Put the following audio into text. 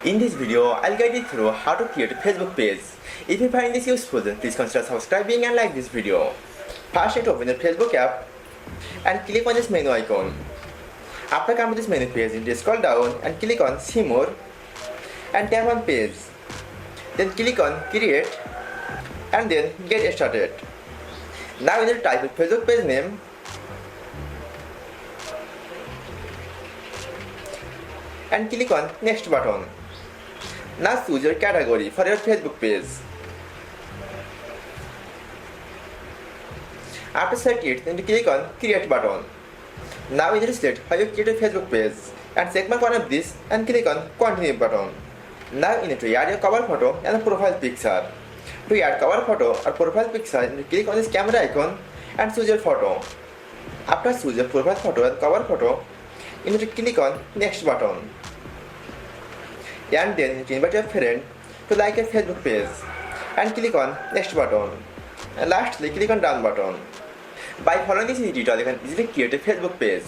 In this video, I'll guide you through how to create a Facebook page. If you find this useful, then please consider subscribing and like this video. First, you need to open the Facebook app and click on this menu icon. After coming to this menu page, you need to scroll down and click on See More and tap on Page. Then click on Create and then Get Started. Now you need to type the Facebook page name and click on Next button. Now choose your category for your Facebook page. After selecting it, then click on Create button. Now you need to select how you create a Facebook page and check mark one of this and click on Continue button. Now you need to add your cover photo and a profile picture. To add cover photo or profile picture, you need to click on this camera icon and choose your photo. After choose your profile photo and cover photo, you need to click on Next button. And then you can invite your friend to like your Facebook page and click on Next button. And lastly, click on Done button. By following this tutorial, you can easily create a Facebook page.